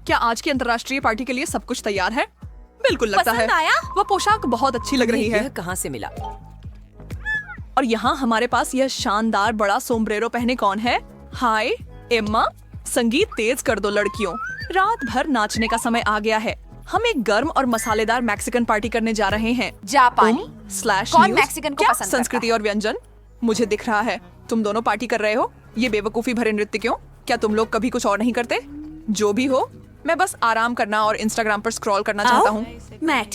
क्या आज की अंतर्राष्ट्रीय पार्टी के लिए सब कुछ तैयार है? बिल्कुल लगता है। पसंद आया? वह पोशाक बहुत अच्छी लग रही है। यह कहाँ से मिला? और यहाँ हमारे पास यह शानदार बड़ा सोम्ब्रेरो पहने कौन है? हाय एम्मा, संगीत तेज कर दो लड़कियों, रात भर नाचने का समय आ गया है। हम एक गर्म और मसालेदार मैक्सिकन पार्टी करने जा रहे हैं। जापानी? स्लैश कौन न्यूज़। मैक्सिकन को क्या पसंद करता संस्कृति है? और व्यंजन? मुझे दिख रहा है तुम दोनों पार्टी कर रहे हो। ये बेवकूफी भरे नृत्य क्यों? क्या तुम लोग कभी कुछ और नहीं करते? जो भी हो, मैं बस आराम करना और इंस्टाग्राम पर स्क्रॉल करना चाहता हूँ। मैट,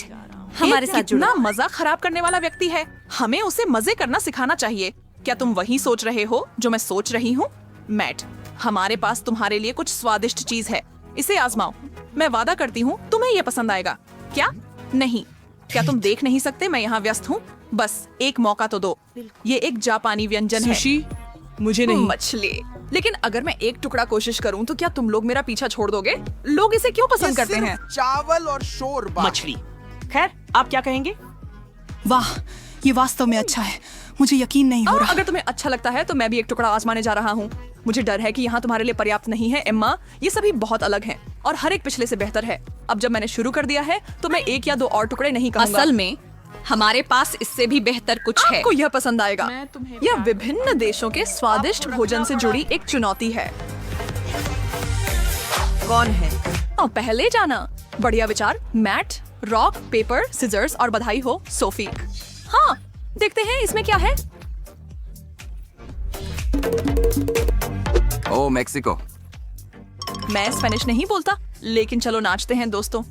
हमारे साथ जुड़ो। कितना मजाक खराब करने वाला व्यक्ति है। हमें उसे मजे करना सिखाना चाहिए। क्या तुम वही सोच रहे हो जो मैं सोच रही हूँ? मैट, हमारे पास तुम्हारे लिए कुछ स्वादिष्ट चीज है, इसे आजमाओ। मैं वादा करती हूँ तुम्हें ये पसंद आएगा। क्या? नहीं, क्या तुम देख नहीं सकते मैं यहाँ व्यस्त हूँ? बस एक मौका तो दो। ये एक जापानी व्यंजन है। सुशी? मुझे नहीं। मछली। लेकिन अगर मैं एक टुकड़ा कोशिश करूँ तो क्या तुम लोग मेरा पीछा छोड़ दोगे? लोग इसे क्यों पसंद करते हैं? चावल और शोरबा। मछली। खैर, आप क्या कहेंगे? वाह, ये वास्तव में अच्छा है। मुझे यकीन नहीं हो और रहा। अगर तुम्हें अच्छा लगता है तो मैं भी एक टुकड़ा आजमाने जा रहा हूँ। मुझे डर है कि यहाँ तुम्हारे लिए पर्याप्त नहीं है एम्मा। ये सभी बहुत अलग हैं और हर एक पिछले से बेहतर है। अब जब मैंने शुरू कर दिया है तो मैं एक या दो और टुकड़े नहीं कहूँगा। असल में हमारे पास इससे भी बेहतर कुछ है। आपको यह पसंद आएगा। यह विभिन्न देशों के स्वादिष्ट भोजन से जुड़ी एक चुनौती है। कौन है? और पहले जाना। बढ़िया विचार। मैट, रॉक पेपर सिजर्स और बधाई हो सोफी। हाँ, देखते हैं इसमें क्या है। ओ मेक्सिको। मैं स्पेनिश नहीं बोलता, लेकिन चलो नाचते हैं दोस्तों।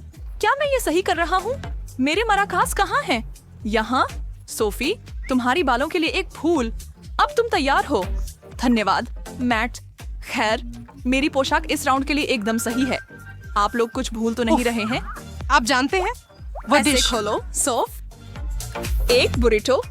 क्या मैं ये सही कर रहा हूँ? मेरे मराकास कहाँ हैं? यहाँ। सोफी, तुम्हारी बालों के लिए एक फूल। अब तुम तैयार हो। धन्यवाद मैट। खैर, मेरी पोशाक इस राउंड के लिए एकदम सही है। आप लोग कुछ भूल तो नहीं रहे हैं? आप जानते हैं वो ऐसे डिश? खोलो सोफ। एक बुरिटो।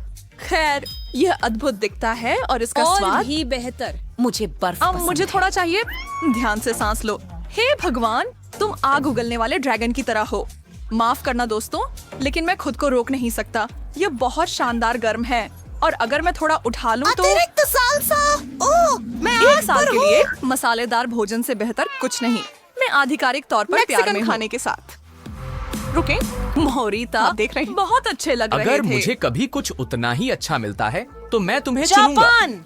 खैर, यह अद्भुत दिखता है और इसका और स्वाद भी बेहतर। मुझे बर्फ अब पसंद मुझे है। थोड़ा चाहिए। ध्यान से सांस लो। हे भगवान, तुम आग उगलने वाले ड्रैगन की तरह हो। माफ करना दोस्तों, लेकिन मैं खुद को रोक नहीं सकता। यह बहुत शानदार गर्म है और अगर मैं थोड़ा उठा लूं तो अतिरिक्त सालसा। ओह, मैं एक आग साल पर के हूँ। लिए मसालेदार भोजन से बेहतर कुछ नहीं। मैं आधिकारिक तौर पर प्यार मैक्सिकन में खाने खाने के साथ। रुकें, मोहरीता आप देख रहे हैं? बहुत अच्छे लग रहे थे। अगर मुझे कभी कुछ उतना ही अच्छा मिलता है तो मैं तुम्हें चुनूंगा। जापान,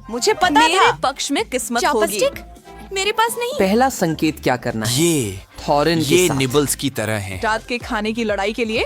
मुझे पता मेरे था। पक्ष में किस्मत होगी। चॉपस्टिक मेरे पास नहीं। पहला संकेत क्या करना है? ये थॉरिन के ये साथ। निबल्स की तरह है। रात के खाने की लड़ाई के लिए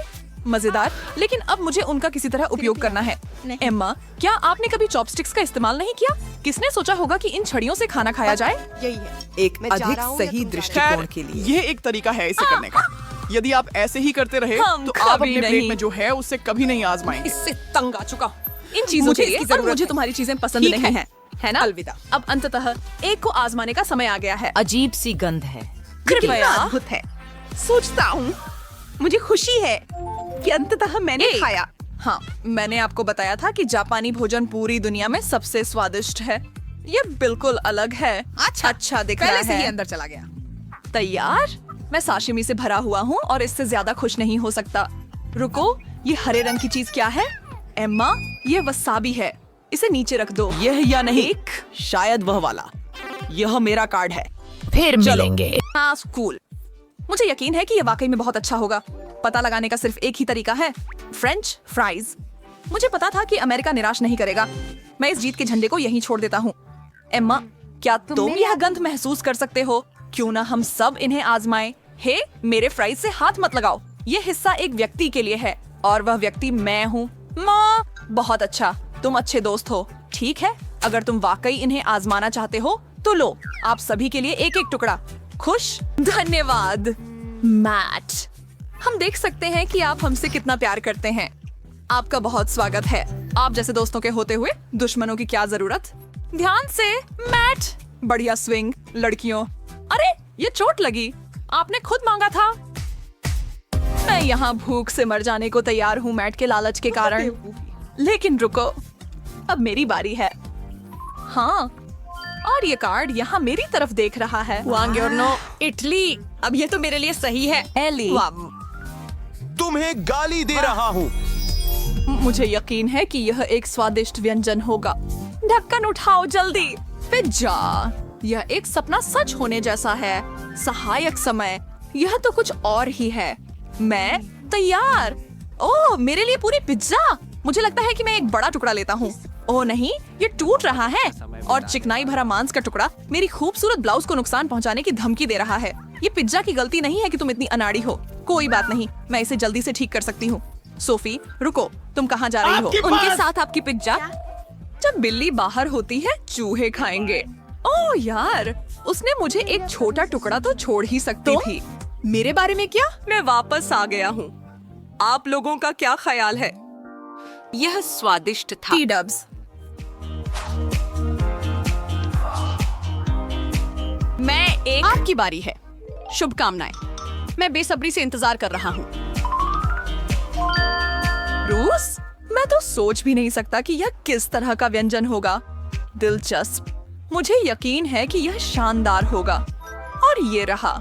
मजेदार, लेकिन अब मुझे उनका किसी तरह उपयोग करना है। एम्मा, क्या आपने कभी चॉपस्टिक्स का इस्तेमाल नहीं किया? किसने सोचा होगा कि इन छड़ियों से खाना खाया जाए? यही है। एक अधिक सही दृष्टिकोण के लिए। ये एक तरीका है इसे करने का। यदि आप ऐसे ही करते रहे हम तो आप कभी अपने नहीं। प्लेट में जो है उससे कभी नहीं आजमाएंगे। इससे तंग आ चुका हूँ। इन चीजों मुझे के लिए इसकी और जरूरत मुझे है। तुम्हारी चीजें पसंद ठीक नहीं है ना? अलविदा। अब अंततः एक को आजमाने का समय आ गया है। अजीब सी गंध है। कृपया। अद्भुत है। सोचता हूँ, मुझे खुशी है कि अंततः मैंने एक। खाया। हाँ, मैंने आपको बताया था कि जापानी भोजन पूरी दुनिया में सबसे स्वादिष्ट है। ये बिल्कुल अलग है। अच्छा दिख रहा पहले से ही है। अंदर चला गया। तैयार? मैं साशिमी से भरा हुआ हूँ और इससे ज्यादा खुश नहीं हो सकता। रुको, ये हरे रंग की चीज क्या है? एम्मा, ये वसाबी है। इसे नीचे रख दो। यह या नहीं? एक। शायद वह वाला। यह मेरा कार्ड है। फिर मिलेंगे। हाँ, कूल। मुझे यकीन है कि ये वाकई में बहुत अच्छा होगा। पता लगाने का सिर्फ एक ही तरीका है, फ्रेंच फ्राइज। मुझे पता था कि अमेरिका निराश नहीं करेगा। मैं इस जीत के झंडे को यहीं छोड़ देता हूँ। एम्मा, क्या तुम यह गंध महसूस कर सकते हो? क्यों ना हम सब इन्हें आजमाएं? हे, मेरे फ्राइज से हाथ मत लगाओ। ये हिस्सा एक व्यक्ति के लिए है और वह व्यक्ति मैं हूँ। माँ, बहुत अच्छा, तुम अच्छे दोस्त हो। ठीक है, अगर तुम वाकई इन्हें आजमाना चाहते हो तो लो, आप सभी के लिए एक एक टुकड़ा। खुश? धन्यवाद मैट। हम देख सकते हैं कि आप हमसे कितना प्यार करते हैं। आपका बहुत स्वागत है। आप जैसे दोस्तों के होते हुए दुश्मनों की क्या जरूरत? ध्यान से मैट। बढ़िया स्विंग लड़कियों। अरे, ये चोट लगी। आपने खुद मांगा था। मैं यहाँ भूख से मर जाने को तैयार हूँ मैट के लालच के कारण। लेकिन रुको, अब मेरी बारी है। हाँ, और ये कार्ड यहाँ मेरी तरफ देख रहा है। वांग्योर्नो, इटली। अब ये तो मेरे लिए सही है। एली। तुम्हें गाली दे रहा हूँ। मुझे यकीन है कि यह एक स्वादिष्ट व्यंजन होगा। ढक्कन उठाओ जल्दी। पिज्जा। यह एक सपना सच होने जैसा है। सहायक समय, यह तो कुछ और ही है। मैं तैयार। ओह, मेरे लिए पूरी पिज्जा। मुझे लगता है कि मैं एक बड़ा टुकड़ा लेता हूँ। ओह नहीं, ये टूट रहा है और चिकनाई भरा मांस का टुकड़ा मेरी खूबसूरत ब्लाउज को नुकसान पहुंचाने की धमकी दे रहा है। ये पिज्जा की गलती नहीं है कि तुम इतनी अनाड़ी हो। कोई बात नहीं, मैं इसे जल्दी से ठीक कर सकती हूँ। सोफी, रुको, तुम कहाँ जा रही हो? उनके साथ आपकी पिज्जा? जब बिल्ली बाहर होती है, चूहे खाएंगे। ओह यार, उसने मुझे एक छोटा टुकड़ा तो छोड़ ही सकती थी। मेरे बारे में क्या? मैं वापस आ गया हूँ। आप लोगों का क्या ख्याल है? यह स्वादिष्ट था। टी-डब्स। मैं एक आपकी बारी है। शुभकामनाएं। मैं बेसब्री से इंतजार कर रहा हूँ। रूस? मैं तो सोच भी नहीं सकता कि यह किस तरह का व्यंजन होगा। दिलचस्प। मुझे यकीन है कि यह शानदार होगा। और ये रहा।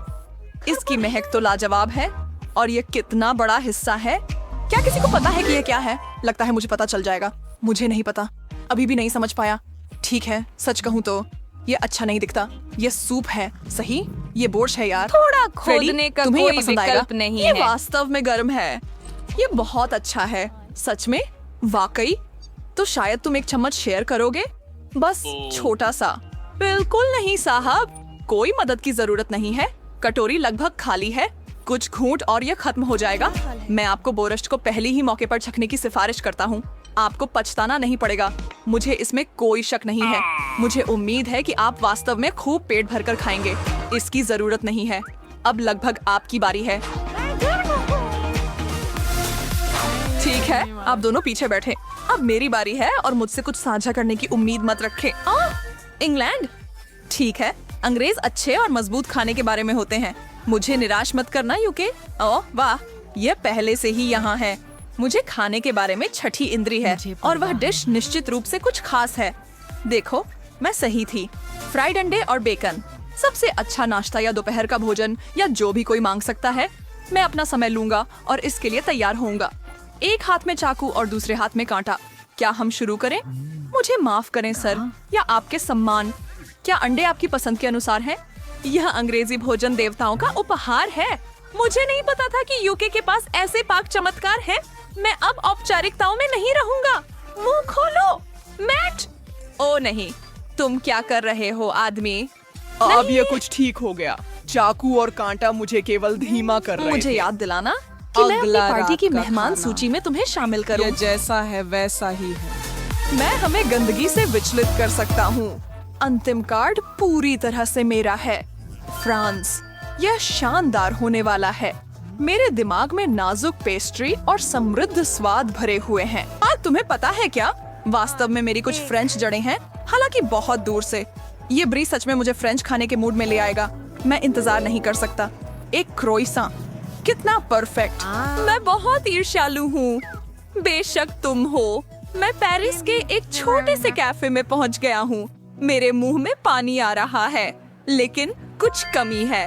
इसकी महक तो लाजवाब है। और यह कितना बड़ा हिस्सा है। क्या किसी को पता है कि यह क्या है? लगता है मुझे पता चल जाएगा। मुझे नहीं पता, अभी भी नहीं समझ पाया। ठीक है, सच कहूँ तो ये अच्छा नहीं दिखता। ये सूप है, सही? ये बोर्श है यार। थोड़ा फ्रेडी, खोदने का तुम्हें ये कोई पसंद आएगा? विकल्प नहीं ये है। वास्तव में गर्म है। ये बहुत अच्छा है। सच में? वाकई? तो शायद तुम एक चम्मच शेयर करोगे? बस छोटा सा। बिल्कुल नहीं साहब, कोई मदद की जरूरत नहीं है। कटोरी लगभग खाली है। कुछ घूंट और यह खत्म हो जाएगा। मैं आपको बोरश्ट को पहले ही मौके पर छकने की सिफारिश करता हूँ। आपको पछताना नहीं पड़ेगा। मुझे इसमें कोई शक नहीं है। मुझे उम्मीद है कि आप वास्तव में खूब पेट भरकर खाएंगे। इसकी जरूरत नहीं है। अब लगभग आपकी बारी है। ठीक है, आप दोनों पीछे बैठे। अब मेरी बारी है और मुझसे कुछ साझा करने की उम्मीद मत रखें। इंग्लैंड? ठीक है, अंग्रेज अच्छे और मजबूत खाने के बारे में होते हैं। मुझे निराश मत करना यूके। ओह वाह, यह पहले से ही यहाँ है। मुझे खाने के बारे में छठी इंद्री है और वह डिश निश्चित रूप से कुछ खास है। देखो, मैं सही थी। फ्राइड अंडे और बेकन, सबसे अच्छा नाश्ता या दोपहर का भोजन या जो भी कोई मांग सकता है। मैं अपना समय लूंगा और इसके लिए तैयार होऊंगा। एक हाथ में चाकू और दूसरे हाथ में कांटा। क्या हम शुरू करें? मुझे माफ करें सर, या आपके सम्मान। क्या अंडे आपकी पसंद के अनुसार हैं? यह अंग्रेजी भोजन देवताओं का उपहार है। मुझे नहीं पता था कि यूके के पास ऐसे पाक चमत्कार हैं। मैं अब औपचारिकताओं में नहीं रहूंगा। मुंह खोलो, मैट। ओ नहीं, तुम क्या कर रहे हो आदमी? अब ये कुछ ठीक हो गया। चाकू और कांटा मुझे केवल धीमा कर रहे मुझे थे। याद दिलाना कि मैं अपनी अगला पार्टी रात की का मेहमान खाना। सूची में तुम्हें शामिल करूं। ये जैसा है वैसा ही है। मैं हमें गंदगी से विचलित कर सकता हूँ। अंतिम कार्ड पूरी तरह से मेरा है। फ्रांस, यह शानदार होने वाला है। मेरे दिमाग में नाजुक पेस्ट्री और समृद्ध स्वाद भरे हुए हैं। तुम्हें पता है क्या? वास्तव में मेरी कुछ फ्रेंच जड़ें हैं, हालांकि बहुत दूर से। ये ब्री सच में मुझे फ्रेंच खाने के मूड में ले आएगा। मैं इंतजार नहीं कर सकता। एक क्रोइसां, कितना परफेक्ट। मैं बहुत ईर्ष्यालु हूँ। बेशक तुम हो। मैं पेरिस के एक छोटे से कैफे में पहुँच गया हूँ। मेरे मुंह में पानी आ रहा है, लेकिन कुछ कमी है।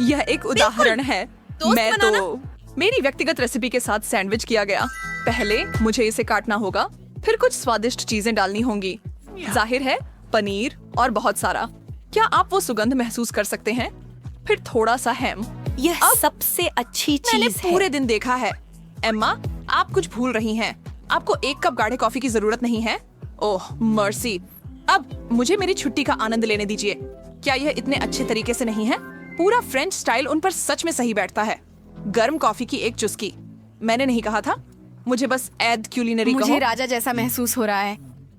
यह एक उदाहरण है। मैं तो मेरी व्यक्तिगत रेसिपी के साथ सैंडविच किया गया। पहले मुझे इसे काटना होगा, फिर कुछ स्वादिष्ट चीजें डालनी होंगी। जाहिर है, पनीर और बहुत सारा। क्या आप वो सुगंध महसूस कर सकते हैं? फिर थोड़ा सा हैम। यह सबसे अच्छी मैंने चीज है। पूरे दिन देखा है। एम्मा, आप कुछ भूल रही हैं। आपको एक कप गाढ़े कॉफी की जरूरत नहीं है। ओह मर्सी। अब मुझे मेरी छुट्टी का आनंद लेने दीजिए। क्या यह इतने अच्छे तरीके से नहीं है? पूरा फ्रेंच स्टाइल उन पर सच में सही बैठता है। गर्म कॉफी की एक चुस्की। मैंने नहीं कहा था। मुझे बस एड क्यूलिनरी कहो। मुझे राजा जैसा महसूस हो रहा है।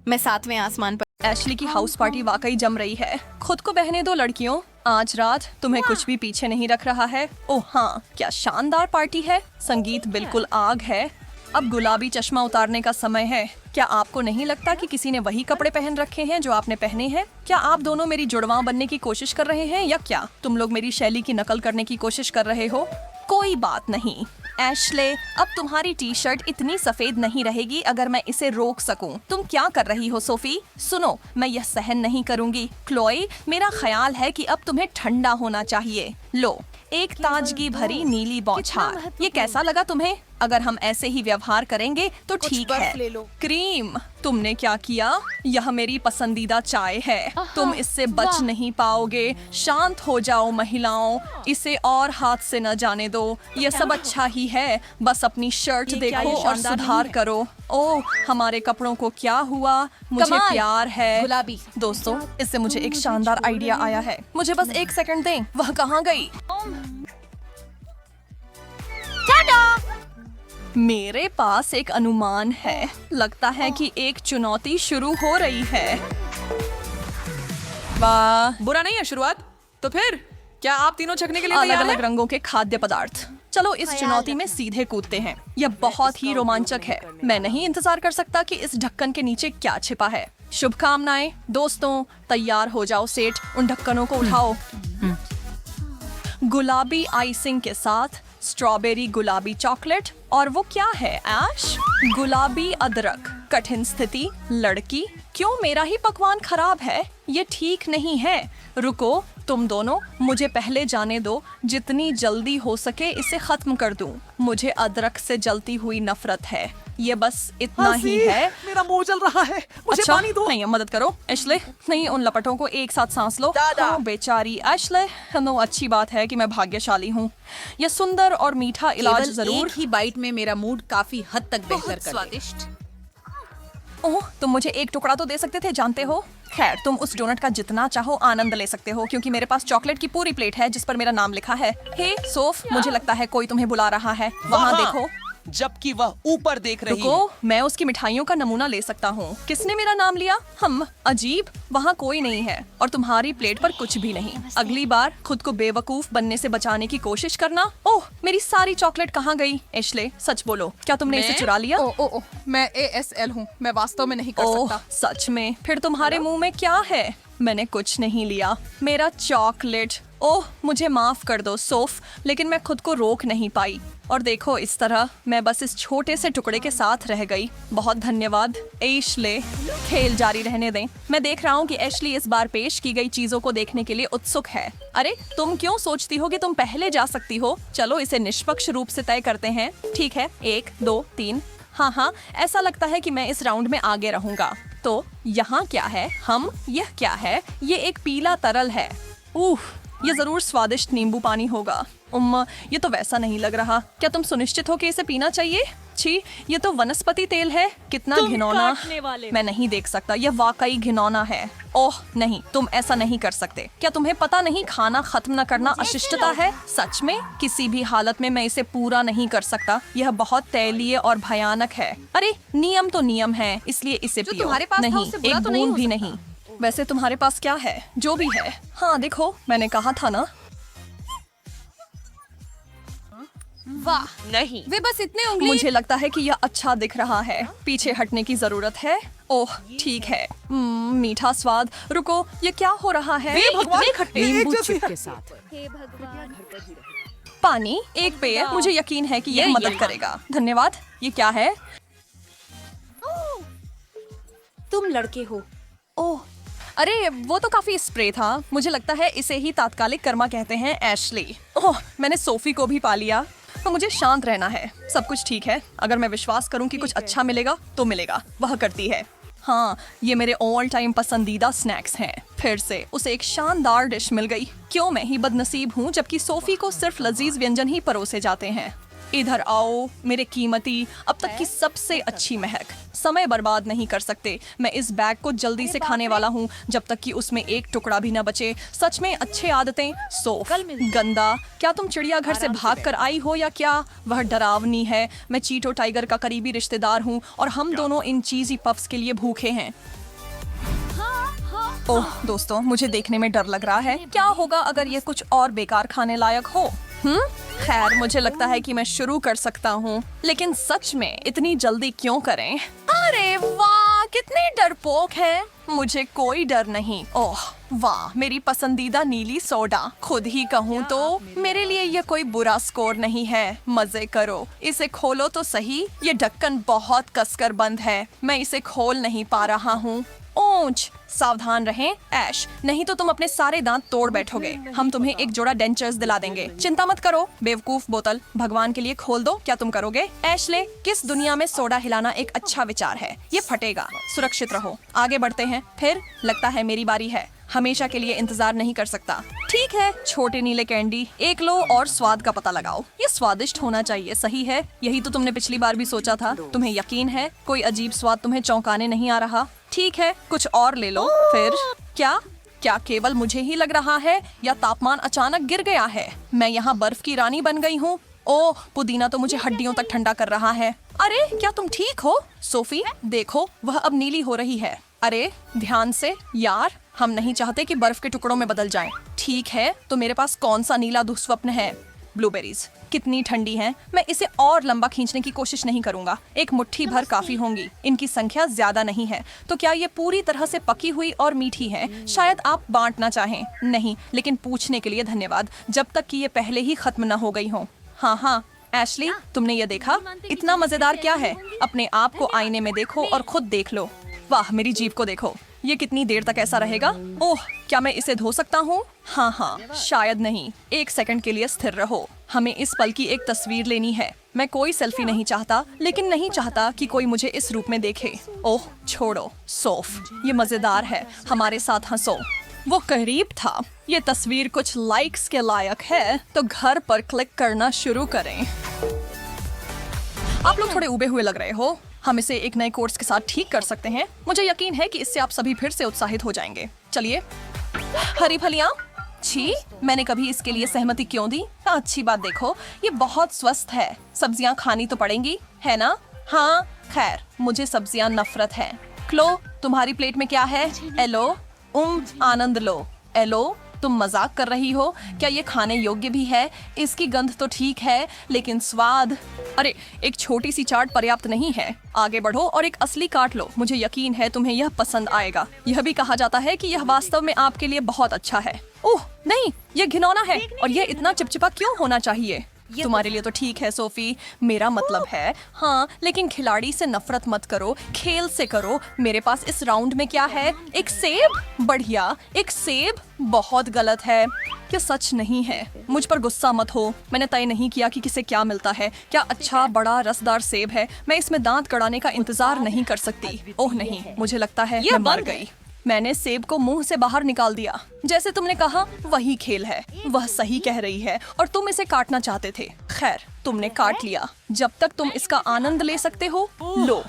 मैं 7वें आसमान पर। एशली की हाउस पार्टी वाकई जम रही है। खुद को बहने दो लड़कियों। आज रात तुम्हें कुछ भी पीछे नहीं रख रहा है। ओह हाँ, क्या शानदार पार्टी है। संगीत बिल्कुल आग है। अब गुलाबी चश्मा उतारने का समय है। क्या आपको नहीं लगता कि किसी ने वही कपड़े पहन रखे हैं जो आपने पहने हैं? क्या आप दोनों मेरी जुड़वां बनने की कोशिश कर रहे हैं या क्या तुम लोग मेरी शैली की नकल करने की कोशिश कर रहे हो? कोई बात नहीं। एशले, अब तुम्हारी टी शर्ट इतनी सफेद नहीं रहेगी अगर मैं इसे रोक सकूं। तुम क्या कर रही हो सोफी? सुनो, मैं यह सहन नहीं करूंगी। क्लोई, मेरा ख्याल है कि अब तुम्हें ठंडा होना चाहिए। लो, एक ताजगी भरी नीली बौछार। ये कैसा लगा तुम्हें? अगर हम ऐसे ही व्यवहार करेंगे तो ठीक है। क्रीम, तुमने क्या किया? यह मेरी पसंदीदा चाय है, तुम इससे बच नहीं पाओगे। शांत हो जाओ महिलाओं, इसे और हाथ से न जाने दो। ये सब अच्छा ही है, बस अपनी शर्ट देखो और सुधार करो। ओह, हमारे कपड़ों को क्या हुआ? मुझे प्यार है। गुलाबी। दोस्तों, इससे मुझे एक शानदार आइडिया आया है। मुझे बस 1 सेकंड दें। वह कहाँ गई? मेरे पास एक अनुमान है। लगता है कि एक चुनौती शुरू हो रही है। वाह, बुरा नहीं है शुरुआत। तो फिर क्या आप तीनों छकने के लिए अलग तैयार अलग हैं? रंगों के खाद्य पदार्थ। चलो इस चुनौती में सीधे कूदते हैं। यह बहुत ही रोमांचक है। मैं नहीं इंतजार कर सकता कि इस ढक्कन के नीचे क्या छिपा है। शुभकामनाएं दोस्तों, तैयार हो जाओ सेठ, उन ढक्कनों को उठाओ। गुलाबी आइसिंग के साथ स्ट्रॉबेरी गुलाबी चॉकलेट। और वो क्या है ऐश? गुलाबी अदरक। कठिन स्थिति, लड़की। क्यों मेरा ही पकवान खराब है? ये ठीक नहीं है। रुको तुम दोनों, मुझे पहले जाने दो। जितनी जल्दी हो सके इसे खत्म कर दूं। मुझे अदरक से जलती हुई नफरत है। ये बस इतना ही है। मेरा मुंह जल रहा है, मुझे अच्छा, पानी दो। नहीं मदद करो एशले। नहीं, उन लपटों को एक साथ सांस लो। दादा। ओह, बेचारी एशले। नो, अच्छी बात है कि मैं भाग्यशाली हूँ। यह सुंदर और मीठा इलाज केवल जरूर। एक ही बाइट में मेरा मूड काफी हद तक बेहतर बहुत कर देगा। स्वादिष्ट। ओह, तुम मुझे एक टुकड़ा तो दे सकते थे, जानते हो। खैर, तुम उस डोनट का जितना चाहो आनंद ले सकते हो, क्योंकि मेरे पास चॉकलेट की पूरी प्लेट है जिस पर मेरा नाम लिखा है। हे सोफ, मुझे लगता है कोई तुम्हें बुला रहा है। वहाँ देखो। जबकि वह ऊपर देख रही है। रुको, मैं उसकी मिठाइयों का नमूना ले सकता हूँ। किसने मेरा नाम लिया? हम। अजीब, वहाँ कोई नहीं है और तुम्हारी प्लेट पर कुछ भी नहीं। अगली बार खुद को बेवकूफ बनने से बचाने की कोशिश करना। ओह, मेरी सारी चॉकलेट कहाँ गई? एशले, सच बोलो, क्या तुमने इसे चुरा लिया? ओ, मैं ASL हूँ। मैं वास्तव में नहीं कर ओह, सकता। सच में? फिर तुम्हारे मुंह में क्या है? मैंने कुछ नहीं लिया। मेरा चॉकलेट। ओह, मुझे माफ कर दो सोफ, लेकिन मैं खुद को रोक नहीं पाई। और देखो, इस तरह मैं बस इस छोटे से टुकड़े के साथ रह गई। बहुत धन्यवाद एशले। खेल जारी रहने दें। मैं देख रहा हूँ कि एशली इस बार पेश की गई चीजों को देखने के लिए उत्सुक है। अरे, तुम क्यों सोचती हो कि तुम पहले जा सकती हो? चलो इसे निष्पक्ष रूप से तय करते हैं। ठीक है, 1 2 3। हाँ, ऐसा लगता है कि मैं इस राउंड में आगे रहूंगा। तो यहाँ क्या है? यह क्या है? ये एक पीला तरल है। ये जरूर स्वादिष्ट नींबू पानी होगा। ये तो वैसा नहीं लग रहा। क्या तुम सुनिश्चित हो कि इसे पीना चाहिए? छी, ये तो वनस्पति तेल है। कितना घिनौना। मैं नहीं देख सकता, यह वाकई घिनौना है। ओह नहीं, तुम ऐसा नहीं कर सकते। क्या तुम्हें पता नहीं खाना खत्म न करना अशिष्टता है? सच में किसी भी हालत में मैं इसे पूरा नहीं कर सकता। यह बहुत तैलीय और भयानक है। अरे, नियम तो नियम है, इसलिए इसे पियो। तुम्हारे पास था, नहीं, उससे बुरा एक तो नहीं बूंद हो भी सकता। नहीं। वैसे तुम्हारे पास क्या है? जो भी है। हाँ देखो, मैंने कहा था ना। वाह, नहीं, वे बस इतने उंगली। मुझे लगता है कि यह अच्छा दिख रहा है। पीछे हटने की जरूरत है। ओह ठीक है। मीठा स्वाद। रुको, ये क्या हो रहा है? इतने खट्टे नींबू चिप के साथ। पानी, एक पेय। मुझे यकीन है कि यह मदद करेगा। धन्यवाद। ये क्या है? तुम लड़के हो। ओह, अरे वो तो काफी स्प्रे था। मुझे लगता है इसे ही तात्कालिक कर्मा कहते हैं एशली। ओह, मैंने सोफी को भी पा लिया। तो मुझे शांत रहना है। सब कुछ ठीक है। अगर मैं विश्वास करूं कि कुछ अच्छा मिलेगा तो मिलेगा। वह करती है। हाँ, ये मेरे ऑल टाइम पसंदीदा स्नैक्स हैं। फिर से उसे एक शानदार डिश मिल गई। क्यों मैं ही बदनसीब हूँ जबकि सोफी को सिर्फ लजीज व्यंजन ही परोसे जाते हैं। इधर आओ मेरे कीमती, अब तक की सबसे अच्छी महक। समय बर्बाद नहीं कर सकते। मैं इस बैग को जल्दी से खाने वाला हूँ जब तक कि उसमें एक टुकड़ा भी न बचे। सच में अच्छे आदतें। सोफ, गंदा। क्या तुम चिड़ियाघर से भाग कर आई हो या क्या? वह डरावनी है। मैं चीटो टाइगर का करीबी रिश्तेदार हूँ और हम दोनों इन चीजी पफ्स के लिए भूखे हैं। ओह दोस्तों, मुझे देखने में डर लग रहा है। क्या होगा अगर ये कुछ और बेकार खाने लायक हो? खैर, मुझे लगता है कि मैं शुरू कर सकता हूँ, लेकिन सच में इतनी जल्दी क्यों करें? अरे वाह, कितने डरपोक हैं। मुझे कोई डर नहीं। ओह वाह, मेरी पसंदीदा नीली सोडा। खुद ही कहूँ तो मेरे लिए ये कोई बुरा स्कोर नहीं है। मजे करो। इसे खोलो तो सही। ये ढक्कन बहुत कसकर बंद है। मैं इसे खोल नहीं पा रहा हूँ। ओंच। सावधान रहें ऐश, नहीं तो तुम अपने सारे दांत तोड़ बैठोगे। हम तुम्हें एक जोड़ा डेंचर्स दिला देंगे। चिंता मत करो बेवकूफ बोतल, भगवान के लिए खोल दो। क्या तुम करोगे? एशले, किस दुनिया में सोडा हिलाना एक अच्छा विचार है? ये फटेगा। सुरक्षित रहो। आगे बढ़ते हैं। फिर लगता है मेरी बारी है। हमेशा के लिए इंतजार नहीं कर सकता। ठीक है, छोटे नीले कैंडी एक लो और स्वाद का पता लगाओ। ये स्वादिष्ट होना चाहिए, सही है? यही तो तुमने पिछली बार भी सोचा था। तुम्हें यकीन है कोई अजीब स्वाद तुम्हें चौंकाने नहीं आ रहा? ठीक है, कुछ और ले लो। फिर क्या केवल मुझे ही लग रहा है या तापमान अचानक गिर गया है? मैं यहाँ बर्फ की रानी बन गई हूँ। ओह, पुदीना तो मुझे हड्डियों तक ठंडा कर रहा है। अरे क्या तुम ठीक हो? सोफी देखो, वह अब नीली हो रही है। अरे ध्यान से यार, हम नहीं चाहते कि बर्फ के टुकड़ों में बदल जाएं। ठीक है, तो मेरे पास कौन सा नीला दुस्वप्न है? ब्लूबेरीज कितनी ठंडी हैं। मैं इसे और लंबा खींचने की कोशिश नहीं करूंगा। एक मुट्ठी भर काफी होंगी। इनकी संख्या ज्यादा नहीं है। तो क्या ये पूरी तरह से पकी हुई और मीठी है? शायद आप बांटना चाहें। नहीं, लेकिन पूछने के लिए धन्यवाद, जब तक कि ये पहले ही खत्म न हो गई हो। हाँ, एशली, तुमने ये देखा? इतना मजेदार क्या है? अपने आप को आईने में देखो और खुद देख लो। वाह, मेरी जीभ को देखो। ये कितनी देर तक ऐसा रहेगा? ओह, क्या मैं इसे धो सकता हूँ? हाँ, शायद नहीं। 1 सेकंड के लिए स्थिर रहो। हमें इस पल की एक तस्वीर लेनी है। मैं कोई सेल्फी नहीं चाहता, लेकिन नहीं चाहता कि कोई मुझे इस रूप में देखे। ओह छोड़ो सोफ, ये मजेदार है। हमारे साथ हंसो। वो करीब था। ये तस्वीर कुछ लाइक्स के लायक है, तो घर पर क्लिक करना शुरू करें। आप लोग थोड़े उबे हुए लग रहे हो। हम इसे एक नए कोर्स के साथ ठीक कर सकते हैं। मुझे यकीन है कि इससे आप सभी फिर से उत्साहित हो जाएंगे। चलिए। हरी फलियां, छी, मैंने कभी इसके लिए सहमति क्यों दी? अच्छी बात देखो, ये बहुत स्वस्थ है। सब्जियां खानी तो पड़ेंगी, है ना? हाँ, खैर, मुझे सब्जियां नफरत है। क्लो, तुम्हारी प्लेट में क्या है? एलो, आनंद लो। एलो, तुम मजाक कर रही हो? क्या ये खाने योग्य भी है? इसकी गंध तो ठीक है, लेकिन स्वाद। अरे, एक छोटी सी चाट पर्याप्त नहीं है। आगे बढ़ो और एक असली काट लो। मुझे यकीन है तुम्हें यह पसंद आएगा। यह भी कहा जाता है कि यह वास्तव में आपके लिए बहुत अच्छा है। ओह नहीं, यह घिनौना है। और यह इतना चिपचिपा क्यों होना चाहिए? तुम्हारे लिए तो ठीक है सोफी, मेरा मतलब है। हाँ, लेकिन खिलाड़ी से नफरत मत करो, खेल से करो। मेरे पास इस राउंड में क्या है? एक सेब? बढ़िया, एक सेब? बहुत गलत है। ये सच नहीं है। मुझ पर गुस्सा मत हो। मैंने तय नहीं किया कि किसे क्या मिलता है। क्या अच्छा बड़ा रसदार सेब है? मैं इसमें दांत कड़ाने का इंतजार नहीं कर सकती। ओह नहीं, मुझे लगता है मैं मर गई। मैंने सेब को मुंह से बाहर निकाल दिया। जैसे तुमने कहा, वही खेल है। वह सही कह रही है और तुम इसे काटना चाहते थे। खैर, तुमने काट लिया। जब तक तुम इसका आनंद ले सकते हो, लो।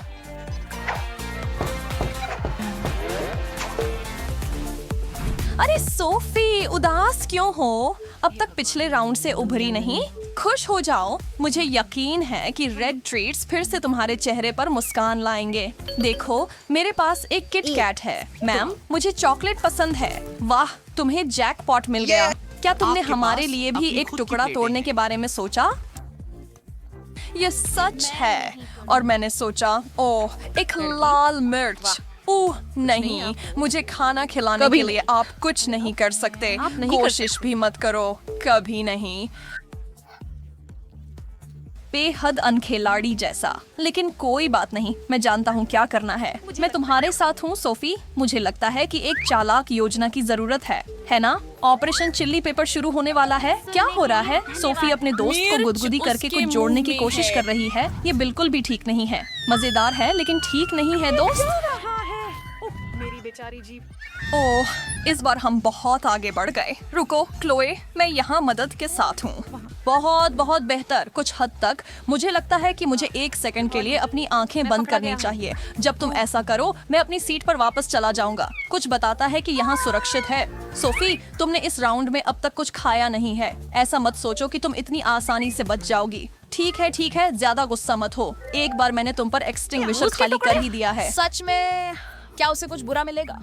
अरे सोफी, उदास क्यों हो? अब तक पिछले राउंड से उभरी नहीं। खुश हो जाओ। मुझे यकीन है कि रेड ट्रीट्स फिर से तुम्हारे चेहरे पर मुस्कान लाएंगे। देखो, मेरे पास एक किट कैट है। मैम, मुझे चॉकलेट पसंद है। वाह, तुम्हें जैकपॉट मिल गया। क्या तुमने हमारे लिए भी एक टुकड़ा तोड़ने के बारे में सोचा? ये सच है। और मैंने सोचा, ओह, एक लाल मिर्च। ओह नहीं, मुझे खाना खिलाने के लिए आप कुछ नहीं कर सकते। कोशिश भी मत करो, कभी नहीं। बेहद अनखिलाड़ी जैसा, लेकिन कोई बात नहीं। मैं जानता हूँ क्या करना है। मैं तुम्हारे साथ हूँ सोफी। मुझे लगता है कि एक चालाक योजना की जरूरत है ना? ऑपरेशन चिल्ली पेपर शुरू होने वाला है। क्या हो रहा है? सोफी अपने दोस्त को गुदगुदी करके कुछ जोड़ने की कोशिश कर रही है। ये बिल्कुल भी ठीक नहीं है। मजेदार है, लेकिन ठीक नहीं है दोस्त। मेरी बेचारी जीभ। ओह, इस बार हम बहुत आगे बढ़ गए। रुको क्लोए, मैं यहाँ मदद के साथ हूँ। बहुत बहुत बेहतर। कुछ हद तक मुझे लगता है कि मुझे 1 सेकंड के लिए अपनी आंखें बंद करनी चाहिए। जब तुम ऐसा करो, मैं अपनी सीट पर वापस चला जाऊंगा। कुछ बताता है कि यहाँ सुरक्षित है। सोफी, तुमने इस राउंड में अब तक कुछ खाया नहीं है। ऐसा मत सोचो कि तुम इतनी आसानी से बच जाओगी। ठीक है, ज्यादा गुस्सा मत हो। एक बार मैंने तुम पर एक्सटिंग्विशर खाली कर ही दिया है। सच में? क्या उसे कुछ बुरा मिलेगा?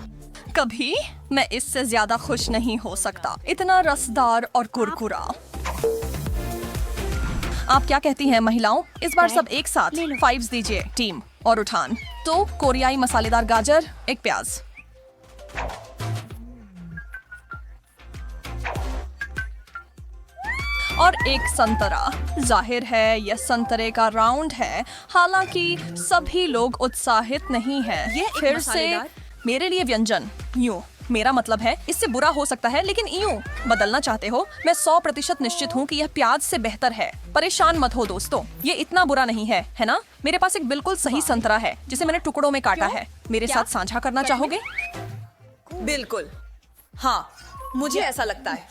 कभी मैं इससे ज्यादा खुश नहीं हो सकता। इतना रसदार और कुरकुरा। आप क्या कहती हैं महिलाओं? इस बार सब एक साथ 5 दीजिए टीम। और उठान। तो कोरियाई मसालेदार गाजर, एक प्याज। और एक संतरा। जाहिर है यह संतरे का राउंड है। हालांकि सभी लोग उत्साहित नहीं हैं। फिर से मेरे लिए व्यंजन यूं, मेरा मतलब है इससे बुरा हो सकता है लेकिन यूं बदलना चाहते हो। मैं 100% निश्चित हूँ कि यह प्याज से बेहतर है। परेशान मत हो दोस्तों, ये इतना बुरा नहीं है ना? मेरे पास एक बिल्कुल सही संतरा है जिसे मैंने टुकड़ों में काटा है। मेरे साथ साझा करना चाहोगे? बिल्कुल हाँ, मुझे ऐसा लगता है।